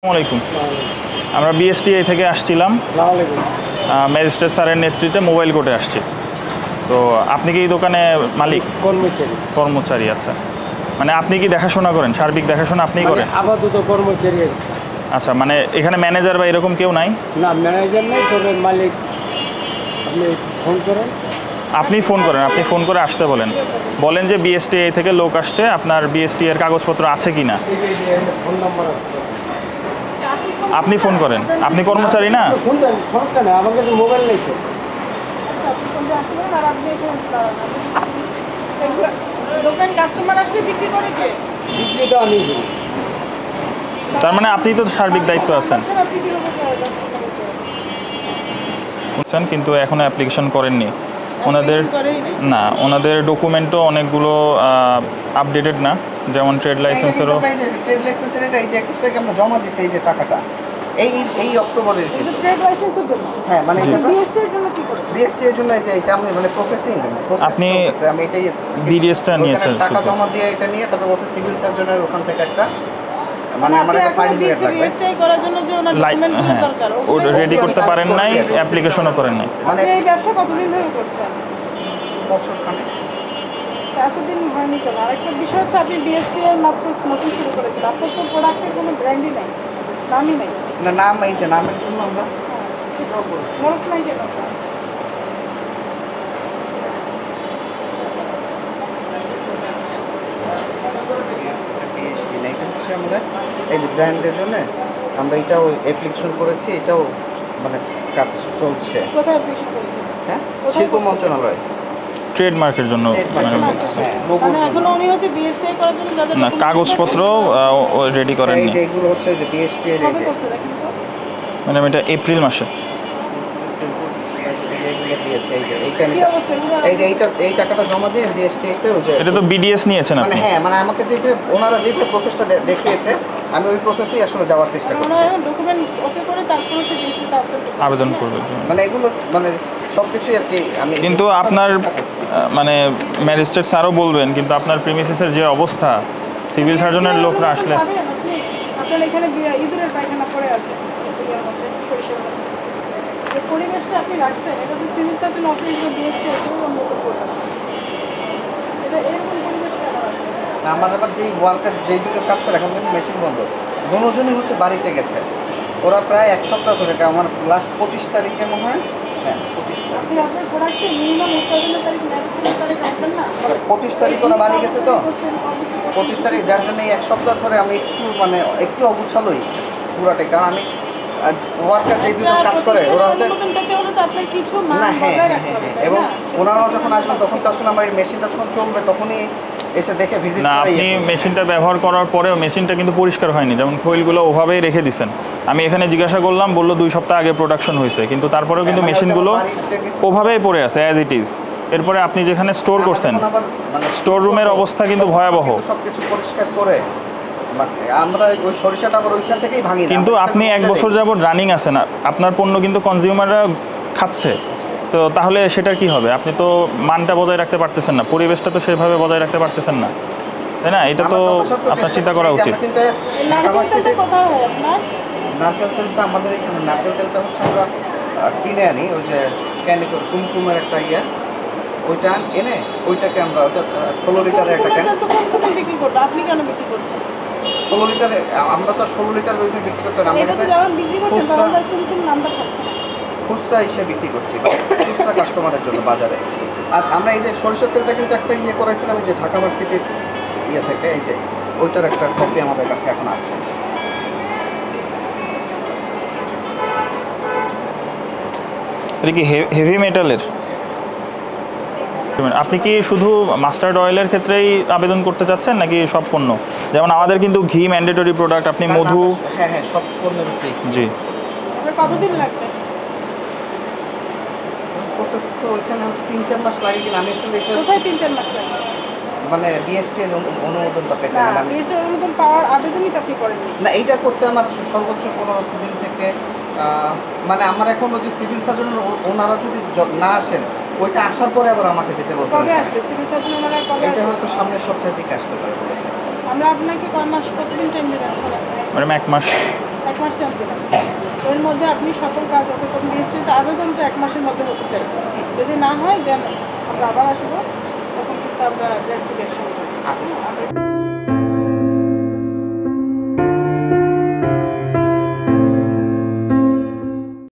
আসসালামাইকুম। আমরা বিএসটিআই থেকে আসছিলাম, ম্যাজিস্ট্রেট স্যারের নেতৃত্বে মোবাইল কোর্টে আসছি। তো আপনি কি এই দোকানে মালিক? কর্মচারী। আচ্ছা, মানে আপনি কি দেখাশোনা করেন? সার্বিক দেখাশোনা আপনিই করেন? আপাতত কর্মচারী। আচ্ছা, মানে এখানে ম্যানেজার বা এরকম কেউ নাই? না, ম্যানেজার নেই, তবে মালিক। আপনি ফোন করেন। আপনি ফোন করেন, আপনি ফোন করে আসতে বলেন, বলেন যে বিএসটিআই থেকে লোক আসছে, আপনার বিএসটিআই এর কাগজপত্র আছে কি না। ফোন নাম্বার আপনি ফোন করেন, আপনি কর্মচারী না? ফোন দেন, সমস্যা নেই, আমার কাছে মোবাইল নেই তো। দোকান কাস্টমার আসলে বিক্রি করে কে? বিক্রিটা আমি করি। তার মানে আপনি তো সার্বিক দায়িত্ব আছেন, বুঝছেন, কিন্তু এখনো অ্যাপ্লিকেশন করেননি ওনাদের। না, ওনাদের ডকুমেন্টও অনেকগুলো আপডেটেড না, যেমন ট্রেড লাইসেন্সেরও। ট্রেড লাইসেন্সের এটা এই যে 21 তারিখে আমরা জমা দিয়েছি, এই যে টাকাটা এই অক্টোবরের কিন্তু ট্রেড লাইসেন্সের জন্য। হ্যাঁ, মানে এটা বিএসটি এর জন্য কি করে? বিএসটি এর জন্য এই যে এটা আমি মানে প্রসেসিং আপনি আমি এটাই বিডিএসটা নিয়েছেন টাকা শুধু? জমা দিয়ে এটা নিয়ে তারপর বলছে সিভিল সার্জনের ওখান থেকে একটা মানে আমার একটা সার্টিফিকেট লাগবে বিএসটি করার জন্য যে ওনার ডকুমেন্টগুলো হ্যাঁ, দরকার, ও রেডি করতে পারেন নাই, অ্যাপ্লিকেশনও করেন নাই। মানে আপনি এই ব্যবসা কতদিন ধরে করছেন? বছর খানে এতদিন হয়নি কেন? আরেকটা বিষয় হচ্ছে, আপনি বিএসটি এর মাত্র নতুন শুরু করেছেন, আপনার তো প্রোডাক্টের কোনো ব্র্যান্ডই নাই, নামই নাই। না, নাম এই যে নামের জন্য আমরা মরক নাই কেন? বিএসটি না, এটা হচ্ছে আমাদের এই যে ব্র্যান্ডের জন্য আমরা এটাও অ্যাপ্লিকেশন করেছি, এটাও মানে কাজ চলছে। কোথায় অ্যাপ্লিকেশন করেছেন? হ্যাঁ, শিল্প মন্ত্রণালয় ট্রেডমার্কের জন্য মানে বলতেছে। মানে এখনো উনি হচ্ছে বিএসটি করার জন্য যা যা না, কাগজপত্র রেডি করেননি। এই যে এগুলো হচ্ছে যে বিএসটি এর এই কবে যে করছে দেখেন তো? মানে এটা এপ্রিল মাসে। এই যে এগুলো দিয়েছে, এই যে এইটা কি অবস্থা এগুলো? এই যে এই টাকাটা জমা দিয়ে বিএসটি তে ওই যে এটা তো বিডিএস নিয়েছেন মানে আপনি? হ্যাঁ, মানে আমাকে যেভাবে ওনারা যেভাবে প্রসেসটা দেখিয়েছে আমি ওই প্রসেসেই আসলে যাওয়ার চেষ্টা করছি। ওনারা এখন ডকুমেন্ট ওকে করে তারপর হচ্ছে বিএসটি তে আবেদন করবে। মানে এগুলো মানে সবকিছুই আর কি আমি কিন্তু আপনার মানে ম্যাজিস্ট্রেট স্যারও বলবেন, কিন্তু আপনার প্রিমিসেসের যে অবস্থা, সিভিল সার্জনের লোকরা আসলে। আপনার এখানে ইঁদুরের পায়খানা পড়ে আছে, ইয়ের মধ্যে, সরিষার মধ্যে। যে পরিবেশটা আপনি রাখছেন, এটা তো সিভিল সার্জন অফিস বা বিএসটি কেউ অনুমোদন করবে না। এটা এরকম পরিবেশ কেন আছে? আমার আবার যেই ওয়ার্কার যেই দুটো কাজ করে এখন কিন্তু মেশিন বন্ধ, দুজনই হচ্ছে বাড়িতে গেছে। ওরা প্রায় এক সপ্তাহ ধরে, আমার লাস্ট 25 তারিখে মনে হয়, হ্যাঁ 25 তারিখ, আপনি আপনার প্রোডাক্টে মিনিমাম উৎপাদনের তারিখ, ম্যানুফ্যাকচারিং তারিখ রাখবেন না? 25 তারিখ ওরা বাড়ি গেছে তো 25 তারিখ, যার জন্য এই এক সপ্তাহ ধরে আমি একটু মানে একটু অগুছালোই পুরাটাই। কারণ আমি ওয়ার্কার যেই দুটো কাজ করে ওরা হচ্ছে অনুমোদন পেতে হলে তো আপনার কিছু মান না, হ্যাঁ বজায় হ্যাঁ রাখতে হবে, হ্যাঁ, তাই এবং না? ওনারাও যখন আসবেন তখন তো আসলে আমার এই মেশিনটা যখন চলবে তখনই এসে দেখে ভিজিট না, করে। আপনি মেশিনটা ব্যবহার করার পরেও মেশিনটা কিন্তু পরিষ্কার হয়নি, যেমন খৈলগুলো ওভাবেই রেখে দিছেন। আমি এখানে জিজ্ঞাসা করলাম, বললো 2 সপ্তাহ আগে প্রোডাকশন হয়েছে, কিন্তু তারপরেও কিন্তু মেশিনগুলো ওভাবেই পড়ে আছে অ্যাজ ইট ইজ। এরপরে আপনি যেখানে স্টোর করছেন, স্টোর রুমের অবস্থা কিন্তু ভয়াবহ। সবকিছু পরিষ্কার করে আমরা ওই সরিষাটা আবার ওইখান থেকেই ভাঙি না। কিন্তু আপনি 1 বছর যাবত রানিং আছেন, আপনার পণ্য কিন্তু কনজিউমাররা খাচ্ছে, তো তাহলে সেটার কি হবে? আপনি তো মানটা বজায় রাখতে পারতেছেন না, পরিবেশটা তো সেভাবে বজায় রাখতে পারতেছেন না, তাই না? এটা তো আপনার চিন্তা করা উচিত। নারকেল তেলটা কোথায় হয় আপনার? নারকেল তেলটা আমাদের এখানে, নারকেল তেলটা হচ্ছে আমরা কিনে আনি, ওই যে ক্যানিকল কুমকুমের একটা ইয়ে, ওইটা এনে ওইটাকে আমরা ওটা 16 লিটারের একটা ক্যান। কোন বিক্রি করবে? আপনি কেন বিক্রি করছেন? 16 লিটারে আমরা তো 16 লিটার ওইভাবে বিক্রি করতে না, এটা আমাদের তো কাছে যখন বিক্রি করছেন তখন তার কোন নামটা থাকছে না। খুচরা হিসেবে বিক্রি করছি, খুচরা কাস্টমারের জন্য বাজারে। আর আমরা এই যে সরিষার তেলটা কিন্তু একটা ইয়ে করাইছিলাম, এই যে ঢাকা ভার্সিটির ইয়ে থেকে, এই যে ওইটার একটা কপি আমাদের কাছে এখন আছে। এটা কি হেভি মেটালের? আপনি কি শুধু মাস্টার্ড অয়েলের ক্ষেত্রেই আবেদন করতে চাচ্ছেন, নাকি সব পণ্য? যেমন আমাদের কিন্তু ঘি ম্যান্ডেটরি প্রোডাক্ট, আপনি মধু। হ্যাঁ হ্যাঁ, সব পণ্যের উপরেই। জি। আপনার কতদিন লাগবে? প্রসেস তো ওইখানে হয়তো 3-4 মাস লাগে, কিনা আমি আসলে এটা কোথায় 3-4 মাস লাগবে? মানে বিএসটি এর অনুমোদনটা পেতে না, মানে আমি বিএসটি অনুমোদন পাওয়ার আবেদনই তো আপনি করেননি। না, এইটা করতে আমার সর্বোচ্চ 15 দিন থেকে মানে আমার এখন ওই যে সিভিল সার্জনের ওনারা যদি না আসেন, ওইটা আসার পরে আবার আমাকে যেতে বলছেন। কবে আসবে সিভিল সার্জন ওনারা? কবে এটা আসবে? হয়তো সামনের সপ্তাহের দিকে আসতে পারে বলেছে। আমরা আপনাকে কয় মাস, কতদিন টাইম দেবেন? ম্যাডাম 1 মাস। 1 মাস টাইম দিলাম। এর মধ্যে আপনি সকল কাজ হবে, তখন রেজিস্ট্রিতে আবেদনটা 1 মাসের মধ্যে হতে চাই। যদি না হয় দেন আমরা আবার আসবো, তখন কিন্তু আমরা ড্রাস্টিক অ্যাকশন করবো। আচ্ছা। আমরা